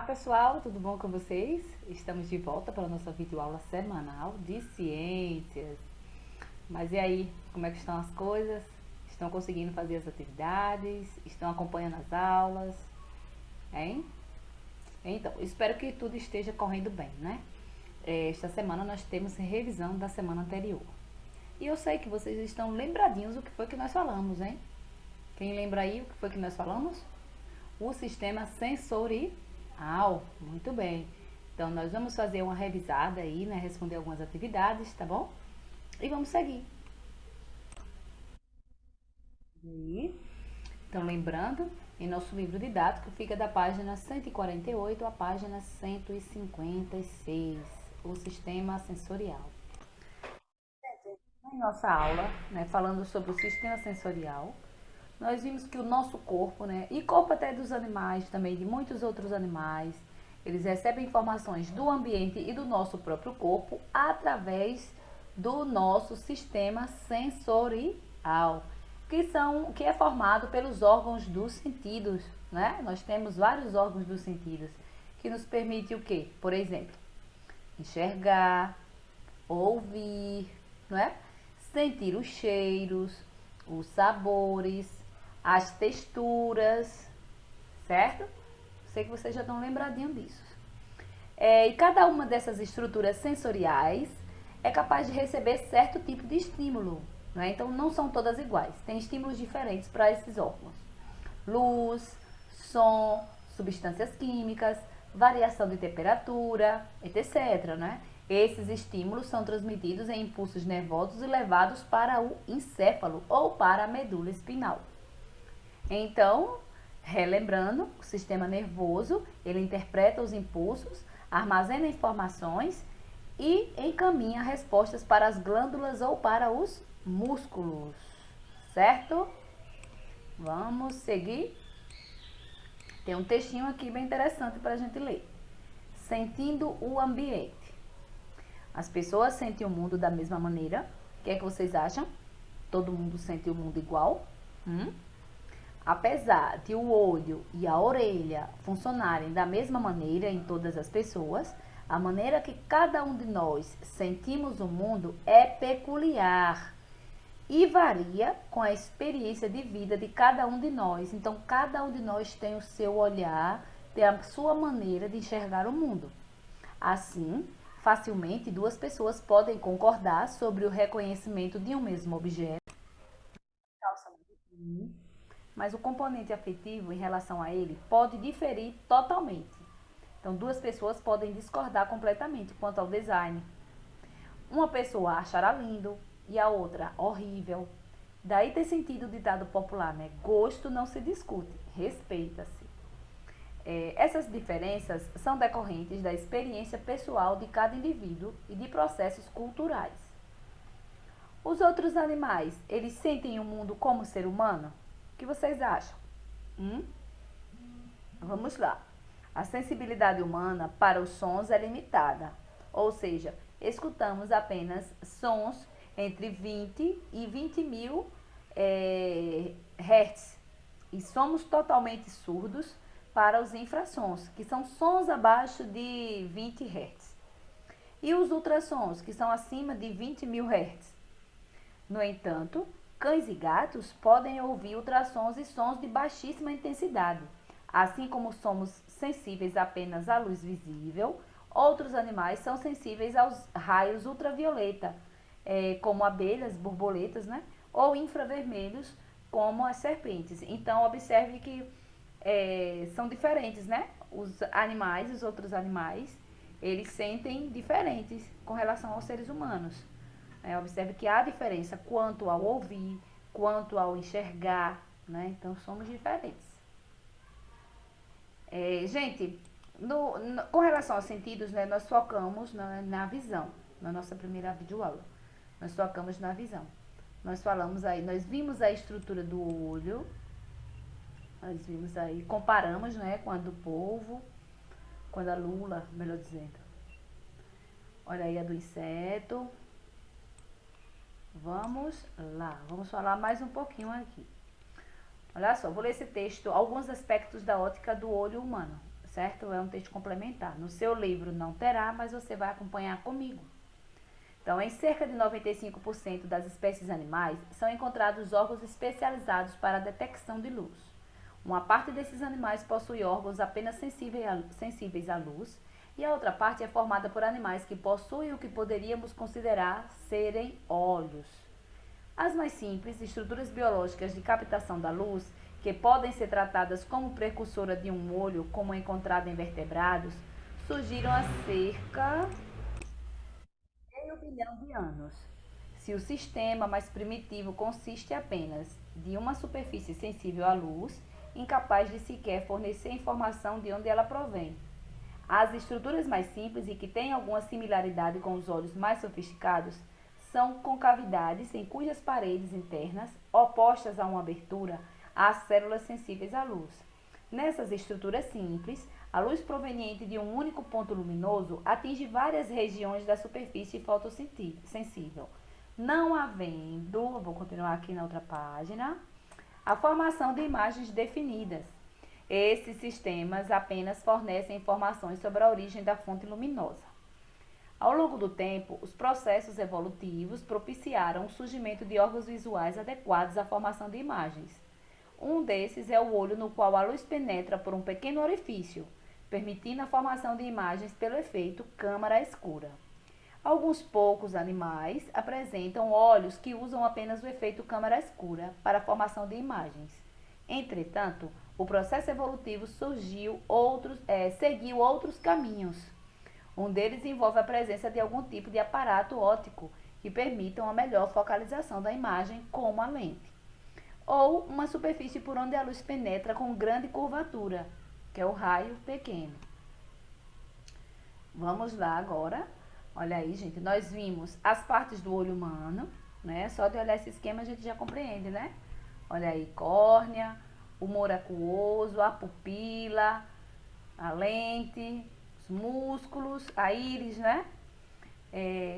Pessoal, tudo bom com vocês? Estamos de volta para a nossa videoaula semanal de ciências. Mas e aí, como é que estão as coisas? Estão conseguindo fazer as atividades? Estão acompanhando as aulas? Hein? Então, espero que tudo esteja correndo bem, né? Esta semana nós temos revisão da semana anterior. E eu sei que vocês estão lembradinhos do que foi que nós falamos, hein? Quem lembra aí o que foi que nós falamos? O sistema sensorial. Muito bem. Então, nós vamos fazer uma revisada aí, né? Responder algumas atividades, tá bom? E vamos seguir. E, então, lembrando, em nosso livro didático fica da página 148 à página 156, o sistema sensorial. Em nossa aula, né, falando sobre o sistema sensorial, nós vimos que o nosso corpo, né, e corpo até dos animais, também de muitos outros animais, eles recebem informações do ambiente e do nosso próprio corpo através do nosso sistema sensorial, que é formado pelos órgãos dos sentidos, né? Nós temos vários órgãos dos sentidos que nos permitem o quê? Por exemplo, enxergar, ouvir, não é? Sentir os cheiros, os sabores, as texturas, certo? Sei que vocês já estão lembradinhos disso. E cada uma dessas estruturas sensoriais é capaz de receber certo tipo de estímulo, né? Então não são todas iguais, tem estímulos diferentes para esses órgãos. Luz, som, substâncias químicas, variação de temperatura, etc, né? Esses estímulos são transmitidos em impulsos nervosos e levados para o encéfalo ou para a medula espinhal. Então, relembrando, o sistema nervoso, ele interpreta os impulsos, armazena informações e encaminha respostas para as glândulas ou para os músculos, certo? Vamos seguir. Tem um textinho aqui bem interessante para a gente ler. Sentindo o ambiente. As pessoas sentem o mundo da mesma maneira. O que é que vocês acham? Todo mundo sente o mundo igual? Apesar de o olho e a orelha funcionarem da mesma maneira em todas as pessoas, a maneira que cada um de nós sentimos o mundo é peculiar e varia com a experiência de vida de cada um de nós. Então, cada um de nós tem o seu olhar, tem a sua maneira de enxergar o mundo. Assim, facilmente duas pessoas podem concordar sobre o reconhecimento de um mesmo objeto, mas o componente afetivo em relação a ele pode diferir totalmente. Então, duas pessoas podem discordar completamente quanto ao design. Uma pessoa achará lindo e a outra horrível. Daí ter sentido o ditado popular, né? Gosto não se discute, respeita-se. Essas diferenças são decorrentes da experiência pessoal de cada indivíduo e de processos culturais. Os outros animais, eles sentem o mundo como ser humano? O que vocês acham? Vamos lá. A sensibilidade humana para os sons é limitada, ou seja, escutamos apenas sons entre 20 e 20 mil hertz e somos totalmente surdos para os infrassons, que são sons abaixo de 20 hertz, e os ultrassons, que são acima de 20 mil hertz. No entanto, cães e gatos podem ouvir ultrassons e sons de baixíssima intensidade. Assim como somos sensíveis apenas à luz visível, outros animais são sensíveis aos raios ultravioleta, como abelhas, borboletas, né? Ou infravermelhos, como as serpentes. Então, observe que são diferentes, né? Os animais, os outros animais, eles sentem diferentes com relação aos seres humanos. Observe que há diferença quanto ao ouvir, quanto ao enxergar, né? Então, somos diferentes. Gente, com relação aos sentidos, né, nós focamos na visão, na nossa primeira videoaula. Nós focamos na visão. Nós falamos aí, nós vimos a estrutura do olho, nós vimos aí, comparamos, né, com a do polvo, com a da lula, melhor dizendo. Olha aí a do inseto. Vamos lá, vamos falar mais um pouquinho aqui. Olha só, vou ler esse texto, alguns aspectos da ótica do olho humano. certo? É um texto complementar. No seu livro não terá, mas você vai acompanhar comigo. Então, em cerca de 95% das espécies animais, são encontrados órgãos especializados para a detecção de luz. Uma parte desses animais possui órgãos apenas sensíveis à luz, e a outra parte é formada por animais que possuem o que poderíamos considerar serem olhos. As mais simples, estruturas biológicas de captação da luz, que podem ser tratadas como precursora de um olho, como encontrado em vertebrados, surgiram há cerca de meio bilhão de anos. Se o sistema mais primitivo consiste apenas de uma superfície sensível à luz, incapaz de sequer fornecer informação de onde ela provém. As estruturas mais simples e que têm alguma similaridade com os olhos mais sofisticados são concavidades em cujas paredes internas, opostas a uma abertura, há células sensíveis à luz. Nessas estruturas simples, a luz proveniente de um único ponto luminoso atinge várias regiões da superfície fotossensível, não havendo, vou continuar aqui na outra página, a formação de imagens definidas. Esses sistemas apenas fornecem informações sobre a origem da fonte luminosa. Ao longo do tempo, os processos evolutivos propiciaram o surgimento de órgãos visuais adequados à formação de imagens. Um desses é o olho, no qual a luz penetra por um pequeno orifício, permitindo a formação de imagens pelo efeito câmara escura. Alguns poucos animais apresentam olhos que usam apenas o efeito câmara escura para a formação de imagens. Entretanto, o processo evolutivo seguiu outros caminhos. Um deles envolve a presença de algum tipo de aparato óptico que permitam a melhor focalização da imagem, como a lente. Ou uma superfície por onde a luz penetra com grande curvatura, que é o raio pequeno. Vamos lá agora. Olha aí, gente, nós vimos as partes do olho humano, né? Só de olhar esse esquema a gente já compreende, né? Olha aí, córnea, o humor aquoso, a pupila, a lente, os músculos, a íris, né?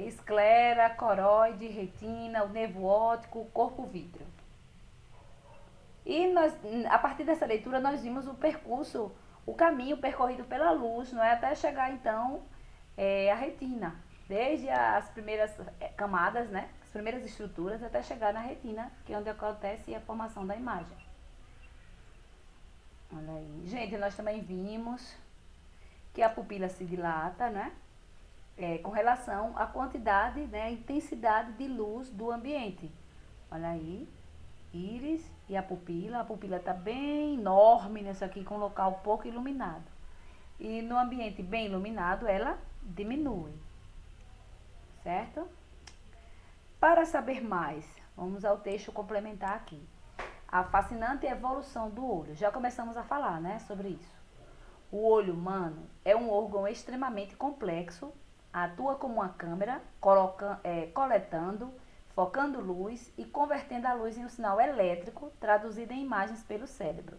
Esclera, coroide, retina, o nervo óptico, o corpo vítreo. E nós, a partir dessa leitura, nós vimos o percurso, o caminho percorrido pela luz, não é? Até chegar, então, à retina. Desde as primeiras camadas, né? As primeiras estruturas, até chegar na retina, que é onde acontece a formação da imagem. Olha aí. Gente, nós também vimos que a pupila se dilata, né? Com relação à quantidade, né? A intensidade de luz do ambiente. Olha aí. Íris e a pupila. A pupila está bem enorme nessa aqui, com um local pouco iluminado. E no ambiente bem iluminado, ela diminui. Certo? Para saber mais, vamos ao texto complementar aqui. A fascinante evolução do olho. Já começamos a falar, né, sobre isso. O olho humano é um órgão extremamente complexo, atua como uma câmera, coletando, focando luz e convertendo a luz em um sinal elétrico, traduzido em imagens pelo cérebro.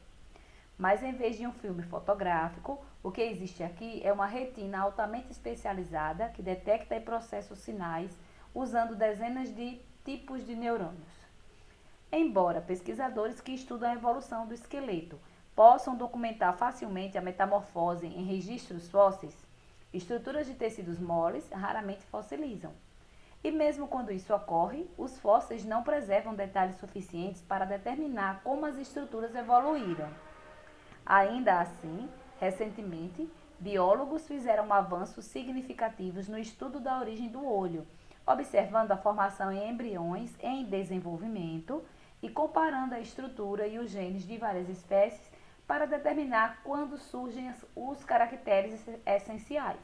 Mas em vez de um filme fotográfico, o que existe aqui é uma retina altamente especializada que detecta e processa os sinais usando dezenas de tipos de neurônios. Embora pesquisadores que estudam a evolução do esqueleto possam documentar facilmente a metamorfose em registros fósseis, estruturas de tecidos moles raramente fossilizam. E mesmo quando isso ocorre, os fósseis não preservam detalhes suficientes para determinar como as estruturas evoluíram. Ainda assim, recentemente, biólogos fizeram avanços significativos no estudo da origem do olho, observando a formação em embriões em desenvolvimento e comparando a estrutura e os genes de várias espécies para determinar quando surgem os caracteres essenciais.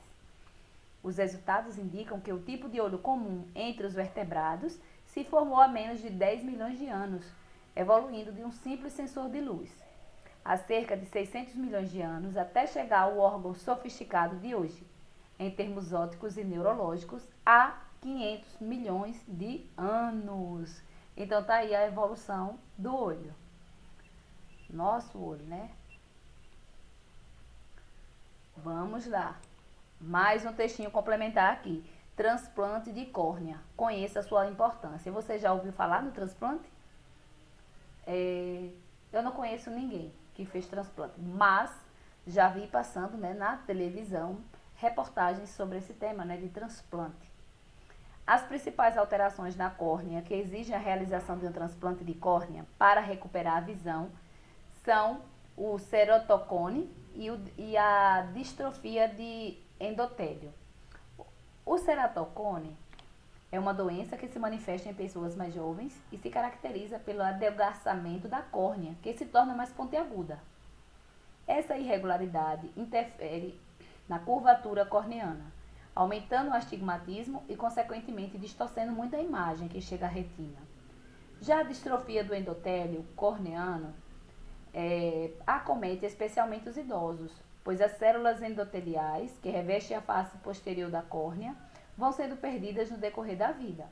Os resultados indicam que o tipo de olho comum entre os vertebrados se formou há menos de 10 milhões de anos, evoluindo de um simples sensor de luz, há cerca de 600 milhões de anos, até chegar ao órgão sofisticado de hoje, em termos ópticos e neurológicos, há 500 milhões de anos. Então tá aí a evolução do olho. Nosso olho, né? Vamos lá. Mais um textinho complementar aqui. Transplante de córnea. Conheça a sua importância. Você já ouviu falar no transplante? Eu não conheço ninguém que fez transplante, mas Já vi passando, né, na televisão reportagens sobre esse tema, né, de transplante. As principais alterações na córnea que exigem a realização de um transplante de córnea para recuperar a visão são o ceratocone e a distrofia de endotélio. O ceratocone é uma doença que se manifesta em pessoas mais jovens e se caracteriza pelo adelgaçamento da córnea, que se torna mais pontiaguda. Essa irregularidade interfere na curvatura corneana, aumentando o astigmatismo e, consequentemente, distorcendo muito a imagem que chega à retina. Já a distrofia do endotélio corneano acomete especialmente os idosos, pois as células endoteliais, que revestem a face posterior da córnea, vão sendo perdidas no decorrer da vida.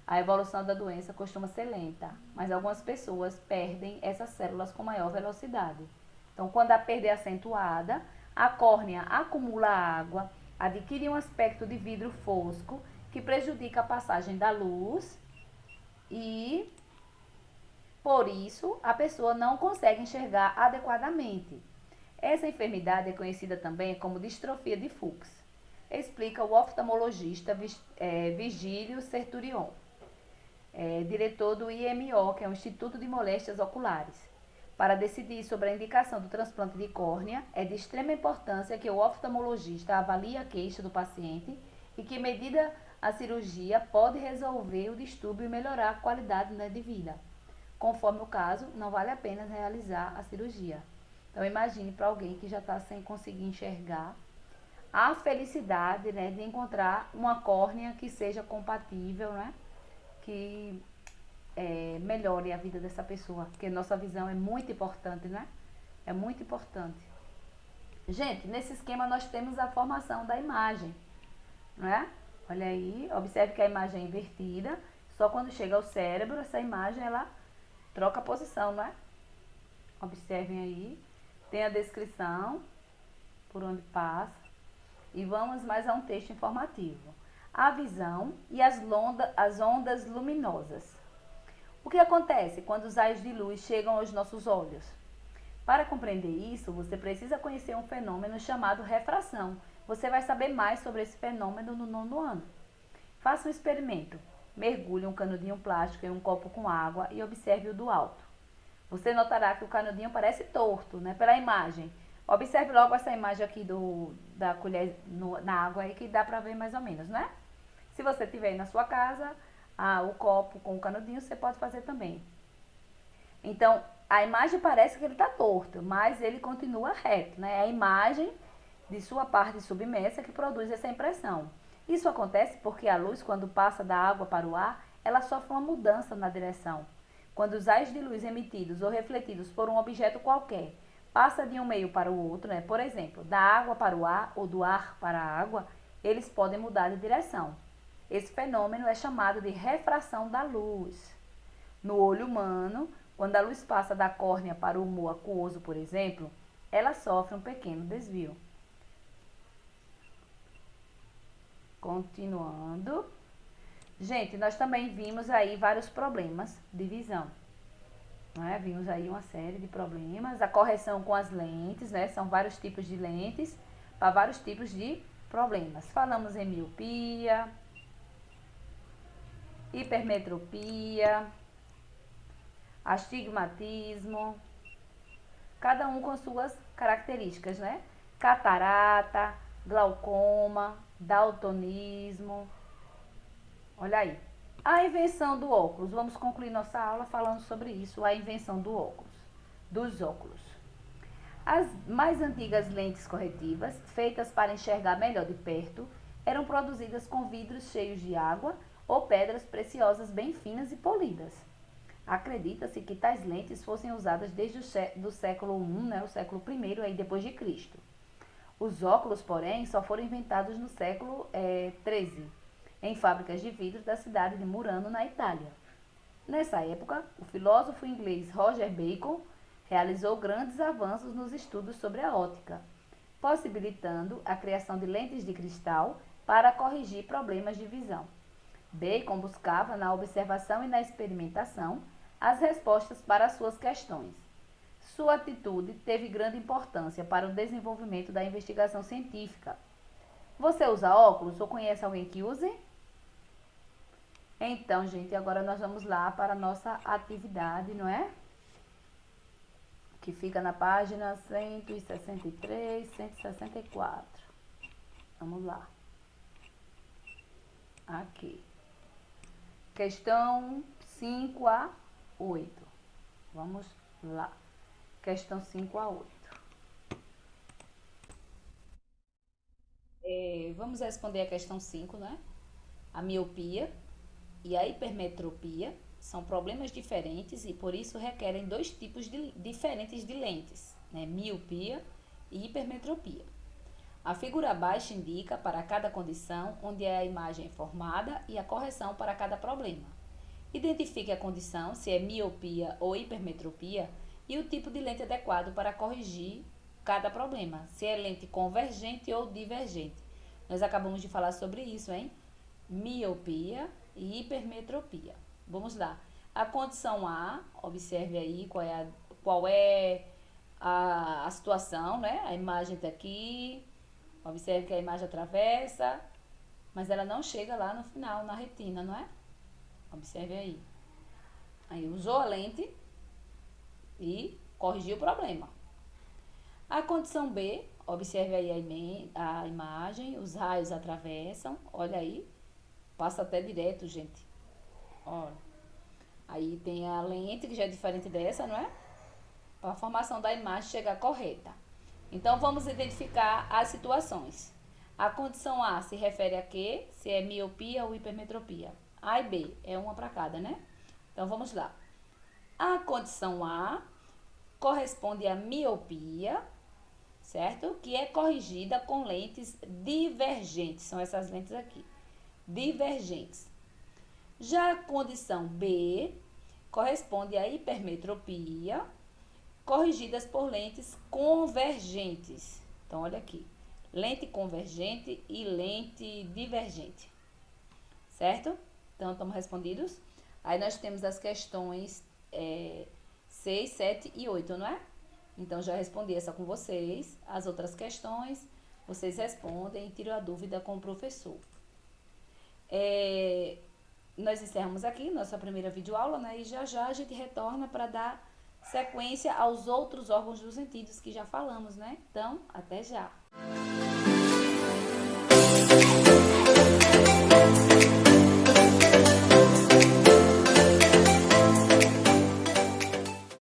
A evolução da doença costuma ser lenta, mas algumas pessoas perdem essas células com maior velocidade. Então, quando a perda é acentuada, a córnea acumula água, adquire um aspecto de vidro fosco que prejudica a passagem da luz e, por isso, a pessoa não consegue enxergar adequadamente. Essa enfermidade é conhecida também como distrofia de Fuchs, explica o oftalmologista Vigílio Serturion, diretor do IMO, que é o Instituto de Moléstias Oculares. Para decidir sobre a indicação do transplante de córnea, é de extrema importância que o oftalmologista avalie a queixa do paciente e que medida a cirurgia pode resolver o distúrbio e melhorar a qualidade, né, de vida. Conforme o caso, não vale a pena realizar a cirurgia. Então, imagine para alguém que já está sem conseguir enxergar, a felicidade, né, de encontrar uma córnea que seja compatível, né, que melhore a vida dessa pessoa, porque nossa visão é muito importante, né? É muito importante. Gente, nesse esquema nós temos a formação da imagem, não é? Olha aí, observe que a imagem é invertida, só quando chega ao cérebro, essa imagem, ela troca a posição, não é? Observem aí, tem a descrição, por onde passa, e vamos mais a um texto informativo. A visão e as ondas luminosas. O que acontece quando os raios de luz chegam aos nossos olhos? Para compreender isso, você precisa conhecer um fenômeno chamado refração. Você vai saber mais sobre esse fenômeno no 9º ano. Faça um experimento. Mergulhe um canudinho plástico em um copo com água e observe-o do alto. Você notará que o canudinho parece torto, né, pela imagem. Observe logo essa imagem aqui da colher na água aí, que dá para ver mais ou menos, né? Se você tiver aí na sua casa, o copo com o canudinho, você pode fazer também. Então, a imagem parece que ele está torto, mas ele continua reto, né? É a imagem de sua parte submersa que produz essa impressão. Isso acontece porque a luz, quando passa da água para o ar, ela sofre uma mudança na direção. Quando os raios de luz emitidos ou refletidos por um objeto qualquer passa de um meio para o outro, né? Por exemplo, da água para o ar ou do ar para a água, eles podem mudar de direção. Esse fenômeno é chamado de refração da luz. No olho humano, quando a luz passa da córnea para o humor aquoso, por exemplo, ela sofre um pequeno desvio. Continuando. Gente, nós também vimos aí vários problemas de visão. Né? Vimos aí uma série de problemas. A correção com as lentes, né? São vários tipos de lentes para vários tipos de problemas. Falamos em miopia, hipermetropia, astigmatismo, cada um com suas características, né? Catarata, glaucoma, daltonismo. Olha aí. A invenção do óculos. Vamos concluir nossa aula falando sobre isso, a invenção do óculos, dos óculos. As mais antigas lentes corretivas, feitas para enxergar melhor de perto, eram produzidas com vidros cheios de água ou pedras preciosas bem finas e polidas. Acredita-se que tais lentes fossem usadas desde o século I, né, o século I aí depois de Cristo. Os óculos, porém, só foram inventados no século XIII, em fábricas de vidro da cidade de Murano, na Itália. Nessa época, o filósofo inglês Roger Bacon realizou grandes avanços nos estudos sobre a óptica, possibilitando a criação de lentes de cristal para corrigir problemas de visão. Bacon buscava, na observação e na experimentação, as respostas para as suas questões. Sua atitude teve grande importância para o desenvolvimento da investigação científica. Você usa óculos ou conhece alguém que use? Então, gente, agora nós vamos lá para a nossa atividade, não é? Que fica na página 163, 164. Vamos lá. Aqui. Questão 5 a 8. Vamos lá. Questão 5 a 8. Vamos responder a questão 5, né? A miopia e a hipermetropia são problemas diferentes e por isso requerem dois tipos diferentes de lentes, né? Miopia e hipermetropia. A figura abaixo indica para cada condição onde a imagem é formada e a correção para cada problema. Identifique a condição, se é miopia ou hipermetropia, e o tipo de lente adequado para corrigir cada problema, se é lente convergente ou divergente. Nós acabamos de falar sobre isso, hein? Miopia e hipermetropia. Vamos lá. A condição A, observe aí qual é a situação, né? A imagem está aqui, observe que a imagem atravessa, mas ela não chega lá no final, na retina, não é? Observe aí. Aí usou a lente e corrigiu o problema. A condição B, observe aí a imagem, os raios atravessam, olha aí, passa até direto, gente. Olha. Aí tem a lente, que já é diferente dessa, não é? Para a formação da imagem chegar correta. Então, vamos identificar as situações. A condição A se refere a quê? Se é miopia ou hipermetropia. A e B, é uma para cada, né? Então, vamos lá. A condição A corresponde à miopia, certo? Que é corrigida com lentes divergentes. São essas lentes aqui, divergentes. Já a condição B corresponde à hipermetropia, corrigidas por lentes convergentes. Então, olha aqui, lente convergente e lente divergente, certo? Então, estamos respondidos. Aí, nós temos as questões 6, 7 e 8, não é? Então, já respondi essa com vocês. As outras questões, vocês respondem e tiram a dúvida com o professor. Nós encerramos aqui nossa primeira videoaula, né? E já já a gente retorna para dar sequência aos outros órgãos dos sentidos que já falamos, né? Então, até já!